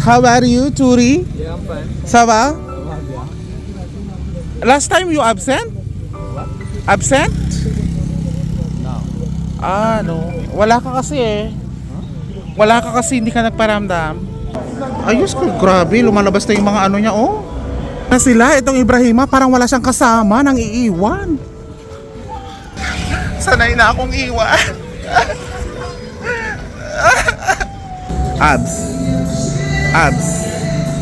How are you, Turi? Yeah, I'm fine. Ça va? Yeah. Last time you absent? What? Absent? No. No. Wala ka kasi eh. Wala ka kasi, hindi ka nagparamdam. Ayos ko, grabe. Lumalabas na yung mga ano niya, oh. Na sila, itong Ibrahima, parang wala siyang kasama, nang iiwan. Sanay na akong iwan. Abs. Abs.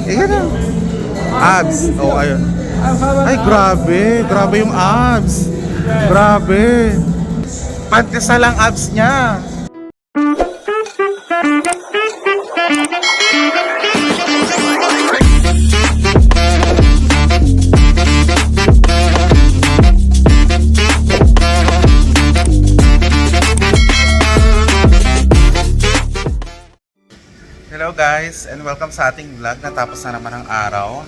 Ganun. Abs. Oh, ayun. Ay, grabe. Grabe yung abs. Grabe. Pantesa lang abs niya. Hello guys, and welcome sa ating vlog. Natapos na naman ang araw.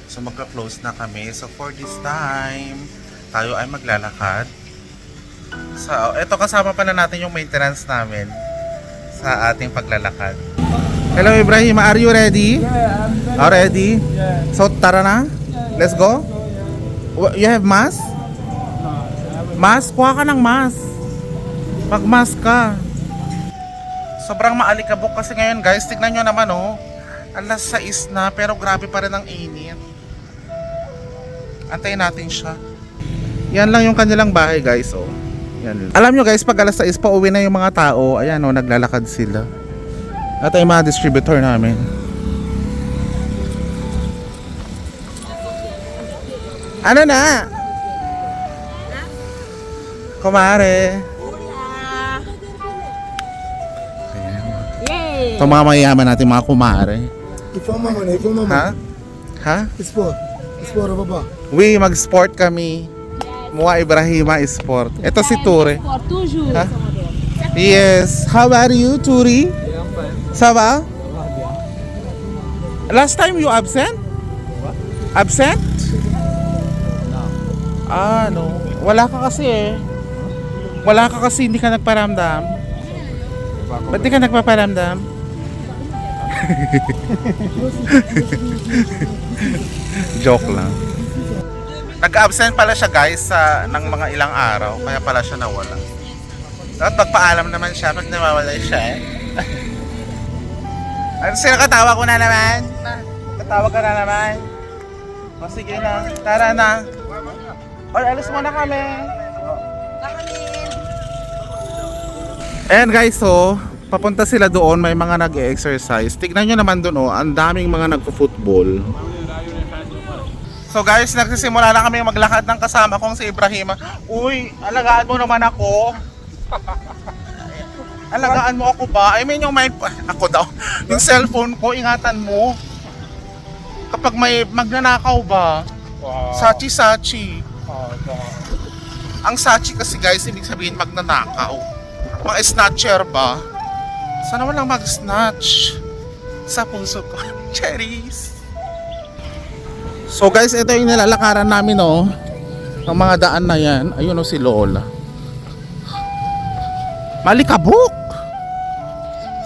So magka-close na kami. So for this time, tayo ay maglalakad. So eto, kasama pa na natin yung maintenance namin sa ating paglalakad. Hello Ibrahim, are you ready? Yeah, I'm ready. Are ready? Yeah. So tara na. Let's go. You have mask? Mask? Kuha ka ng mask. Mag-mask ka. Sobrang maalikabok kasi ngayon guys. Tignan nyo naman oh. Alas 6 na pero grabe pa rin ang init. Antayin natin siya. Yan lang yung kanilang bahay guys oh. Yan. Alam nyo guys, pag alas 6 pa uwi na yung mga tao. Ayan oh, naglalakad sila. At ay mga distributor namin. Ano na? Kumare. Ito mga mayayaman natin, mga kumare. Informa mo na, informa mo. Ha? Ha? Sport. Sport ba? We mag-sport kami. Mua Ibrahima Sport. Ito si Ture. Pour toujours. Ha? Yes. How are you, Turi? Yeah, I'm fine. Ça va? Yeah. Last time you absent? What? Absent? No. No. Wala ka kasi eh. Wala ka kasi, hindi ka nagparamdam. Ba't di ka nagpaparamdam? Joke lang. Nag-absent pala siya guys ng mga ilang araw. Kaya pala siya nawala. Dapat magpaalam naman siya pag nawawala siya eh. Ano sila, katawa ko na naman? Katawa ka na naman? O sige na, tara na. O, alis muna kami. Ayan guys, so papunta sila doon, may mga nag-exercise. Tignan nyo naman doon, oh, ang daming mga nagpo-football. So guys, nagsisimula na kami maglakad ng kasama kong si Ibrahima. Uy, alagaan mo naman ako. Alagaan mo ako ba? I mean yung may, ako daw, yung cellphone ko, ingatan mo. Kapag may magnanakaw ba? Sachi-sachi. Ang sachi kasi guys, ibig sabihin magnanakaw. Mga snatcher ba? Sana walang mag-snatch sa puso ko. Cherries! So guys, ito yung nilalakaran namin oh. Ang mga daan na yan. Ayun oh si Lola. Malikabok!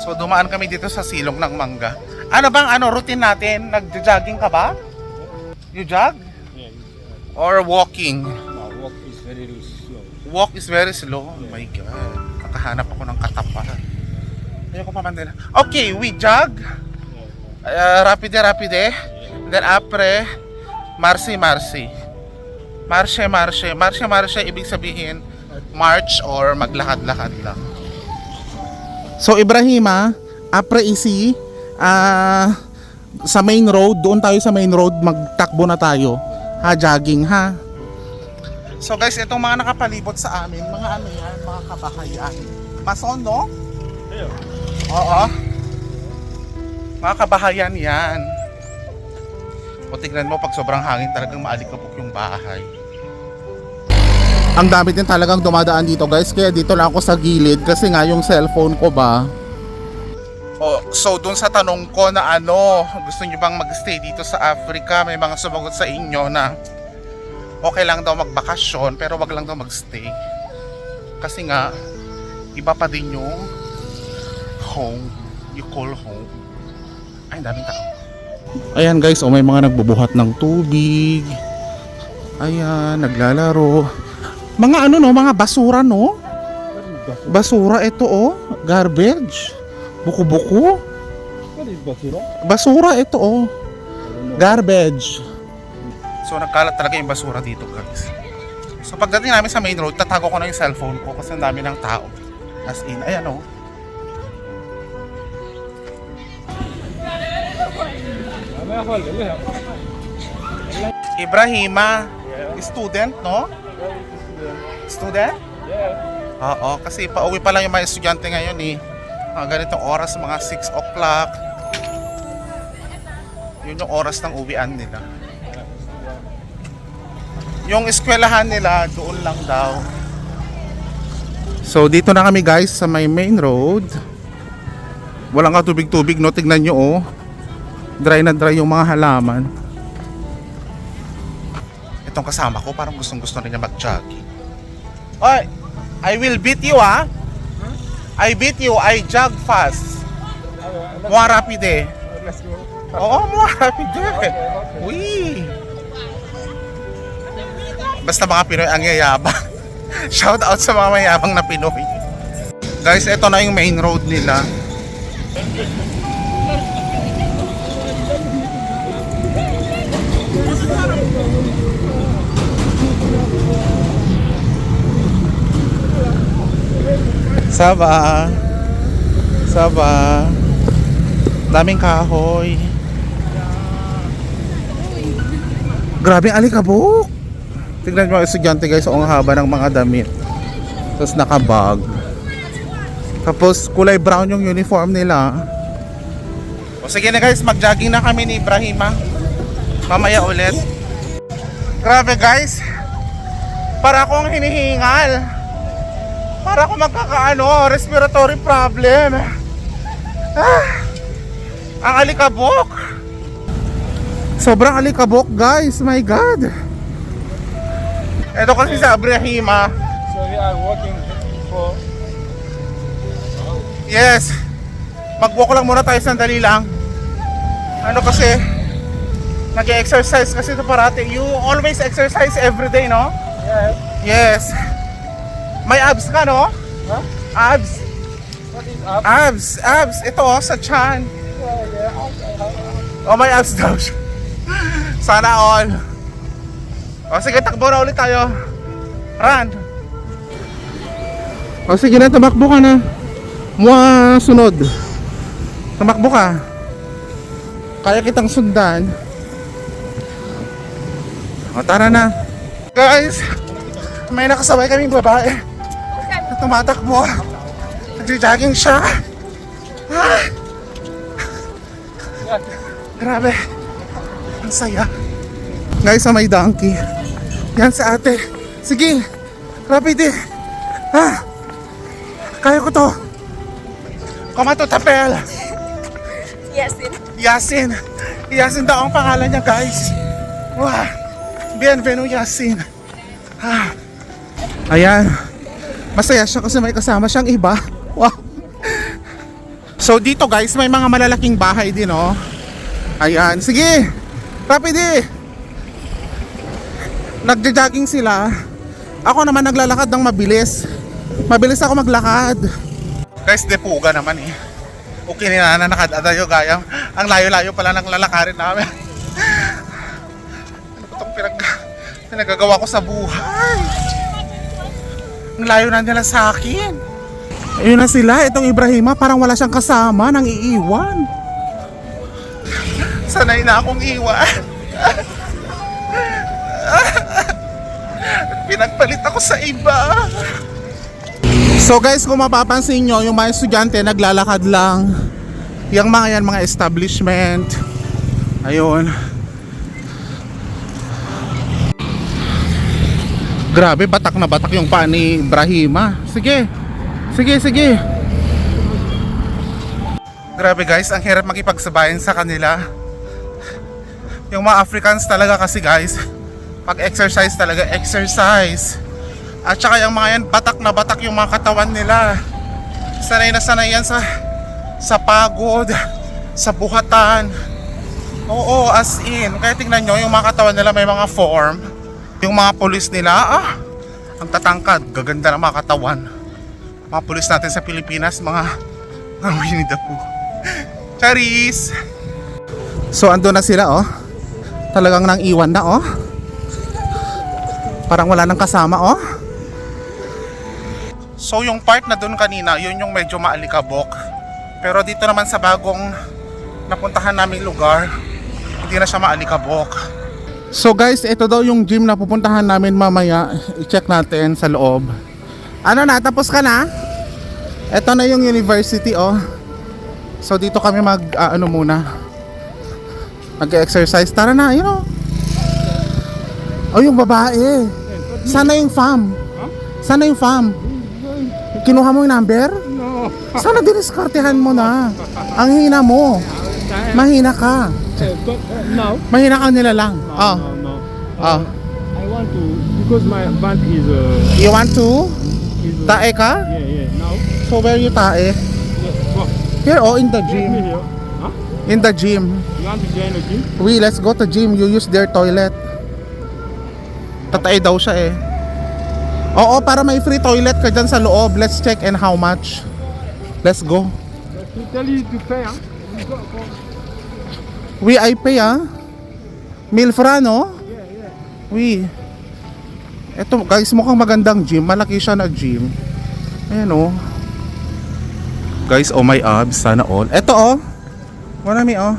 So dumaan kami dito sa silong ng mangga. Ano bang routine natin? Nag-jogging ka ba? You jog? Or walking? Walk is very slow. Walk is very slow. Oh my God. Kakahanap ako ng kataparan. Ayoko pa man din. Okay, we jog. Rapide. Then apre, marche. Marche, ibig sabihin, march or maglakad-lakad lang. So, Ibrahima, apre isi, sa main road, doon tayo sa main road, magtakbo na tayo. Ha, jogging ha. So guys, itong mga nakapalibot sa amin, mga ano yan, mga kabahayan. Mason, no? Yeah. Oo. Mga kabahayan yan. O tignan mo, pag sobrang hangin talagang maalikabok yung bahay. Ang dami din talagang dumadaan dito guys, kaya dito lang ako sa gilid kasi nga yung cellphone ko ba. So dun sa tanong ko na gusto nyo bang magstay dito sa Africa, may mga sumagot sa inyo na okay lang daw magbakasyon pero wag lang daw magstay. Kasi nga iba pa din yung home, you call home. Ay, daming tao. Ayan guys, may mga nagbubuhat ng tubig. Ayan, naglalaro. Mga ano no, mga basura no? Basura ito oh, garbage. Buko-buko. What is basura? Basura ito oh, I don't know. garbage. So nagkalat talaga yung basura dito guys. So pagdating namin sa main road, tatago ko na yung cellphone ko kasi ang dami ng tao. As in, ayan oh. Ibrahima, student no? Student? Yeah. Oo, kasi pauwi pa lang yung mga estudyante ngayon eh. Mga ganitong oras, mga 6 o'clock. Yun yung oras ng uwian nila. Yung eskwelahan nila, doon lang daw. So dito na kami guys sa may main road. Walang katubig-tubig no, tignan nyo oh. Dry na dry yung mga halaman. Itong kasama ko parang gustong-gusto rin niya mag-jogging. Oy, I will beat you ah. I beat you, I jog fast. More rapid eh. Let's go. Oo, more rapid eh. Uy. Basta mga Pinoy ang yayabang. Shout out sa mga mayabang na Pinoy. Guys, ito na yung main road nila. Saba. Saba. Daming kahoy. Grabe ang alikabok. Tignan mo mga estudyante guys, ang haba ng mga damit. Tapos nakabag. Tapos kulay brown yung uniform nila. O sige na guys, mag-jogging na kami ni Ibrahima. Mamaya ulit. Grabe guys. Para akong hinihingal. Para ako magkakaano, respiratory problem. Ang alikabok. Sobrang alikabok guys, my God. Ito kasi sa Ibrahima. So we are walking for Yes. Mag-walk lang muna tayo sandali lang. Ano kasi, nag-exercise kasi ito parati. You always exercise every day, no? yes. Yes. May abs ka, no? Huh? Abs. What is up? Abs. Ito oh, sa chan. Oh, may abs daw siya. Sana all. O sige, takbo na ulit tayo. Run. O sige na, tumakbo ka na. Mua sunod. Tumakbo ka. Kaya kitang sundan. O tara na. Guys, may nakasabay kaming babae. Tumatakbo. Nagja-jogging siya. Ah. Grabe. Ang saya. Guys, sa may donkey. Yan sa ate. Sige. Rapid eh. Ah. Kaya ko to. Kumato tapel. Yasin. Yasin daw ang pangalan niya guys. Wow. Bienvenu Yasin. Ah. Ayan. Masaya siya kasi may kasama siyang iba. Wow. So dito guys, may mga malalaking bahay din oh. Ayan. Sige. Rapid eh. Nagja-jogging sila. Ako naman naglalakad ng mabilis. Mabilis ako maglakad. Guys, depuga naman eh. Okay na nanakad adayo gayam. Ang layo-layo pala ng lalakarin namin. Ano ba itong pinagagawa ko sa buhay? Ang layo na nila sa akin. Ayun na sila, itong Ibrahima parang wala siyang kasama, nang iiwan. Sanay na akong iwan. Pinagpalit ako sa iba. So guys, kung mapapansin nyo, yung mga estudyante naglalakad lang. Yung mga yan, mga establishment. Ayun. Grabe, batak na batak yung paa ni Ibrahima. Sige. Grabe guys, ang hirap makipagsabayan sa kanila. Yung mga Africans talaga kasi guys, pag exercise talaga, exercise. At saka yung mga yan, batak na batak yung mga katawan nila. Sanay na sanay yan sa pagod, sa buhatan. Oo, as in. Kaya tingnan nyo, yung mga katawan nila may mga form. Yung mga pulis nila, ang tatangkad. Gaganda ng mga katawan. Mga pulis natin sa Pilipinas, mga Winnie the Pooh. Charis! So, ando na sila, oh. Talagang nang iwan na, oh. Parang wala nang kasama, oh. So, yung part na dun kanina, yun yung medyo maalikabok. Pero dito naman sa bagong napuntahan naming lugar, hindi na siya maalikabok. So guys, ito daw yung gym na pupuntahan namin mamaya. I-check natin sa loob. Ano na, tapos ka na? Ito na yung university, oh. So dito kami mag-exercise. Tara na, you know. Oh, yung babae. Sana yung fam. Sana yung fam. Kinuha mo yung number? No. Sana diniskartehan mo na. Ang hina mo. Mahina ka. No. Mahina ka nila lang. Oh. No. Oh. I want to because my band is You want to? Tae ka? yeah. Now. So where you tae? Well, Here, oh, in the gym. here. Huh? In the gym. You want to join the gym? We, let's go to gym. You use their toilet. Tatae daw siya eh. Oo, para may free toilet ka dyan sa loob. Let's check and how much. Let's go. To tell you to pay, huh? You go for We, I pay ah. Milfra, no? yeah. We. Eto guys, mukhang magandang gym. Malaki siya na gym. Ayan oh. Guys, oh my abs. Sana all. Eto oh. Marami oh.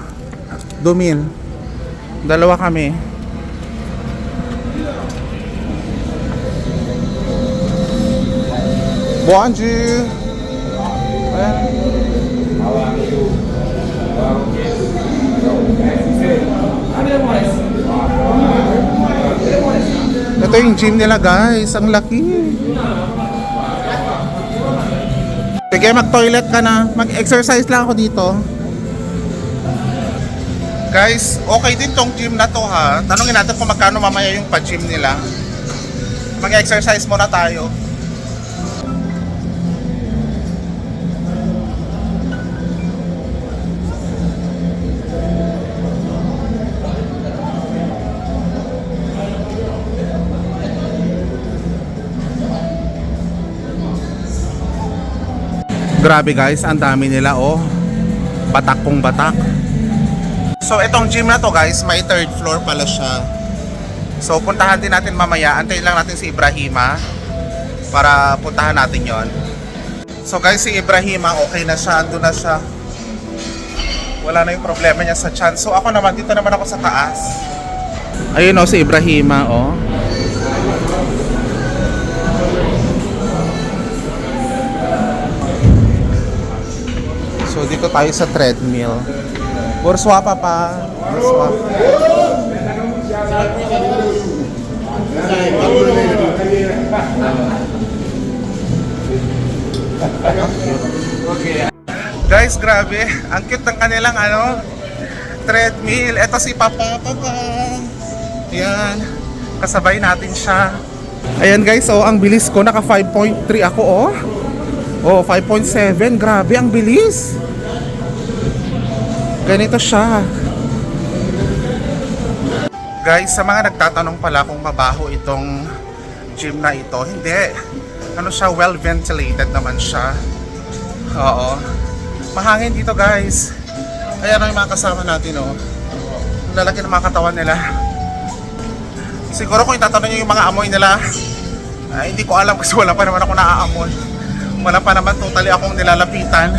2,000. Dalawa kami. Bonjour. Ayan. Ito yung gym nila guys, ang laki. Sige, mag-toilet ka na. Mag-exercise lang ako dito. Guys, okay din tong gym na to ha. Tanungin natin kung magkano mamaya yung pa-gym nila. Mag-exercise muna tayo. Grabe guys, ang dami nila oh. Batak kong batak. So itong gym na to guys, may third floor pala siya. So puntahan din natin mamaya. Antayin lang natin si Ibrahima para puntahan natin yon. So guys, si Ibrahima okay na siya, ando na siya. Wala na yung problema niya sa tiyan. So ako naman, dito naman ako sa taas. Ayun oh, si Ibrahima oh. So dito tayo sa treadmill. Burswa pa. Burswa. Guys, grabe. Ang cute ng kanilang treadmill. Ito si Papa. Yan. Kasabay natin siya. Ayan guys, oh, ang bilis ko. Naka 5.3 ako oh. Oh, 5.7. Grabe, ang bilis. Ganito siya. Guys, sa mga nagtatanong pala kung mabaho itong gym na ito, hindi. Ano siya, well ventilated naman siya. Oo. Mahangin dito guys. Ayan yung mga kasama natin oh. Lalaki ng mga katawan nila. Siguro kung itatanong nyo yung mga amoy nila, hindi ko alam kasi wala pa naman ako naaamoy. Wala pa naman totally akong nilalapitan.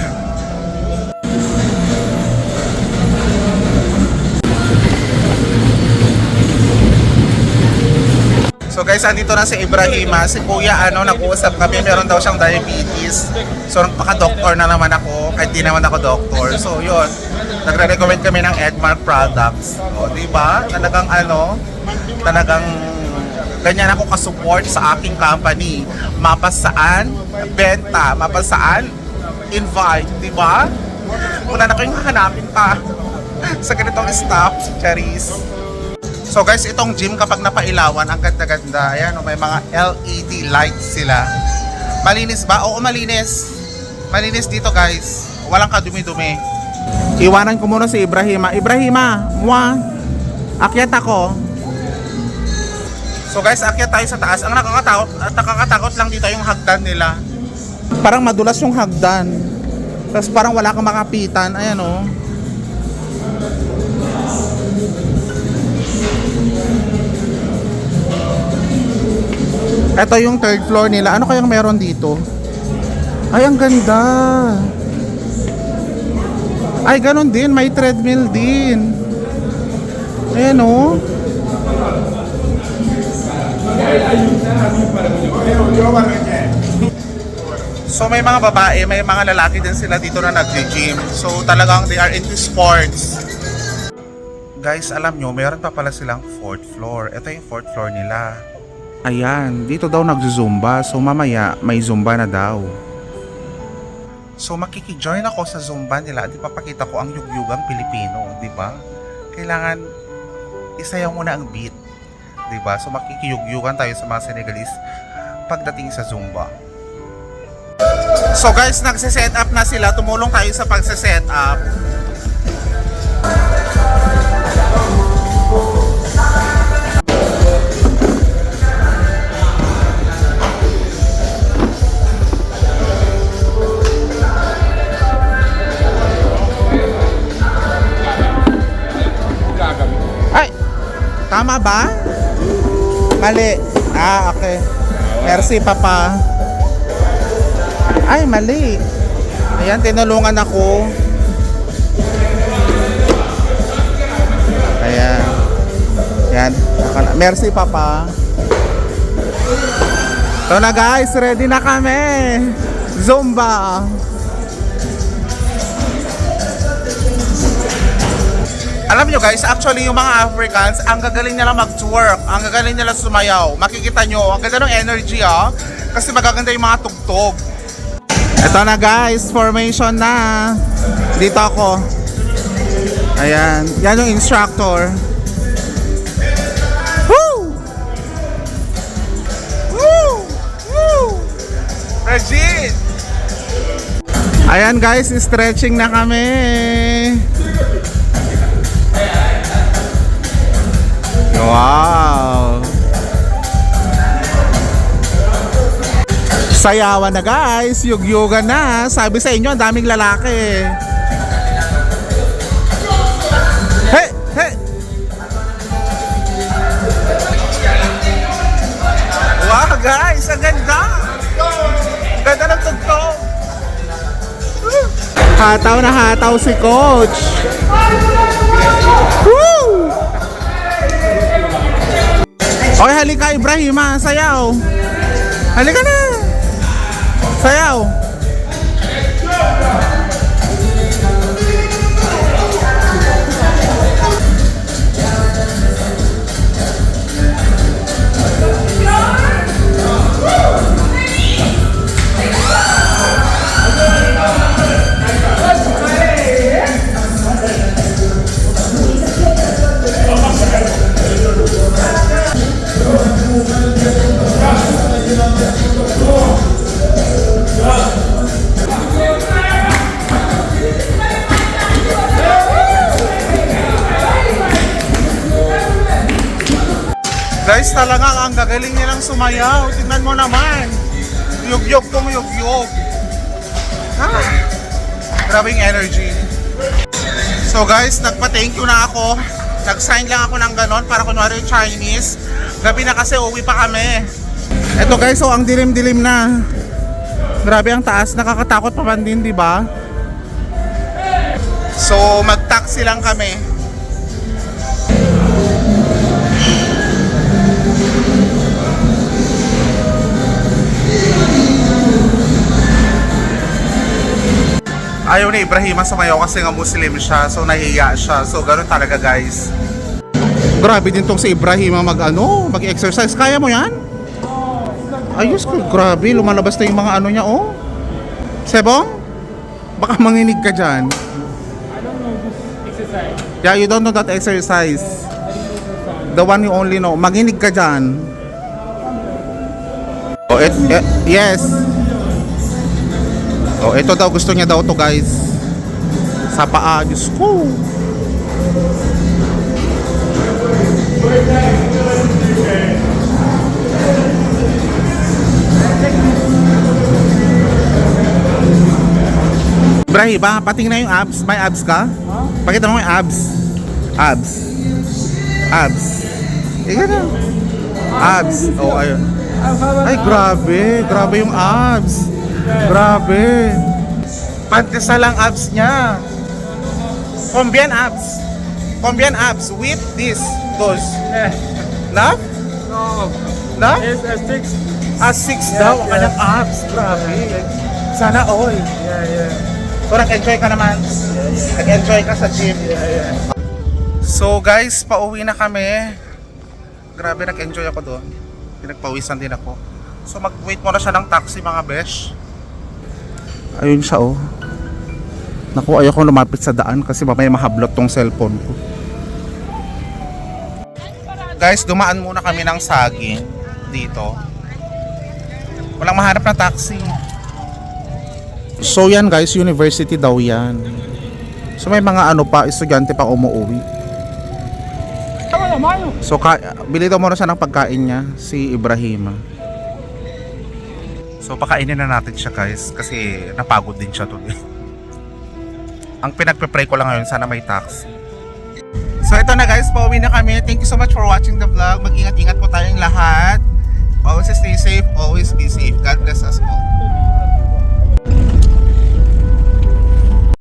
So guys, andito na si Ibrahima. Si Kuya, nag-uusap kami. Meron daw siyang diabetes. So nagpaka-doktor na naman ako. Kahit di naman ako doktor. So yun, nagre-recommend kami ng Edmark products. O, diba? Talagang ganyan ako ka-support sa aking company. Mapasaan, benta. Mapasaan, invite. Diba? Wala na kayong hahanapin pa sa ganitong staff, Charis. So guys, itong gym kapag napailawan, ang ganda-ganda. Ayan, may mga LED lights sila. Malinis ba? Oo, malinis. Malinis dito guys. Walang kadumi-dumi. Iwanan ko muna si Ibrahima. Ibrahima, akyat ako. So guys, akyat tayo sa taas. Ang nakakatakot lang dito yung hagdan nila. Parang madulas yung hagdan. Tapos parang wala kang makapitan. Ayan oh. Ito yung third floor nila. Ano kayang meron dito? Ay, ang ganda. Ay, ganun din. May treadmill din. Ayan o. So, may mga babae, may mga lalaki din sila dito na nag-gym. So, talagang they are into sports. Guys, alam nyo, mayroon pa pala silang fourth floor. Ito yung fourth floor nila. Ayan, dito daw nagzumba. So, mamaya, may zumba na daw. So makikijoin ako sa Zumba nila at ipapakita ko ang yugyugang Pilipino, di ba? Kailangan isayaw muna ang beat, di ba? So makikiyugyugan tayo sa mga Senegalese pagdating sa Zumba. So guys, nagse-set up na sila. Tumulong tayo sa pagse-set up. Tama ba? Mali. Ah, okay. Merci, Papa. Ay, mali. Ayan, tinulungan ako. Ayan. Ayan. Merci, Papa. So na guys, ready na kami. Zumba. Alam nyo guys, actually yung mga Africans, ang gagaling nila mag-twerk, ang gagaling nila sumayaw. Makikita nyo, ang ganda ng energy kasi magaganda yung mga tugtog. Ito na guys, formation na. Dito ako. Ayan, yan yung instructor. Woo! Woo! Woo! Regine! Ayan guys, stretching na kami. Wow! Sayawan na guys, yugyugan na. Sabi sa inyo, ang daming lalaki. Hey! Hey! Wow guys, ang ganda! Ang ganda ng tugtog. Hataw na hataw si Coach. Woo! Oy, halika Ibrahima, sayaw. Halika na. Sayaw. Guys, talaga ang gagaling nilang sumayaw. Tingnan mo naman. Yugyog kung yugyog. Ah, grabing energy. So guys, nagpa-thank you na ako. Nag-sign lang ako ng ganon para kunwari Chinese. Gabi na kasi uwi pa kami. Eto guys, so ang dilim-dilim na. Grabe ang taas, nakakatakot pa man din, di ba? So mag-taxi lang kami. Ayaw ni Ibrahima sumayaw kasi nga Muslim siya, so nahiya siya. So ganoon talaga guys. Grabe din tong si Ibrahima mag-exercise. Kaya mo yan? Ayos ko, grabe, lumalabas na yung mga ano niya, oh. Sebong? Baka manginig ka dyan. I don't know this exercise. Yeah, you don't know that exercise. The one you only know. Manginig ka dyan. Oh, yes. Oh, ito daw, gusto niya daw to guys. sa paa, Diyos ko. Ibrahim, ba? Patingin na yung abs. May abs ka? Pakita mo yung abs. Abs. Abs. Ganun. Abs. Oh, ayun. Ay, grabe. Grabe yung abs. Grabe. Pantesa lang abs niya. Combien abs? Combien abs with this? Those. Na? No. Na? It's a 6. Ah, 6 daw. Ang kanyang abs. Grabe. Sana all. Yeah. So, nag-enjoy ka naman? Nag-enjoy ka sa gym? Yeah. So guys, pauwi na kami. Grabe, nag-enjoy ako doon. Pinagpawisan din ako. So mag-wait muna siya ng taxi mga besh. Ayun siya oh. Naku, ayoko lumapit sa daan kasi mamaya mahablot tong cellphone ko. Guys, dumaan muna kami ng saging dito. Walang mahanap na taxi. So yan guys, university daw yan. So may mga ano pa, estudyante pa umuwi. So bili daw muna siya ng pagkain niya, si Ibrahima. So pakainin na natin siya guys, kasi napagod din siya today. Ang pinagpe-pray ko lang ngayon, sana may taxi. So ito na guys, pauwi na kami. Thank you so much for watching the vlog. Mag-ingat-ingat po tayong lahat. Always stay safe, always be safe. God bless us all.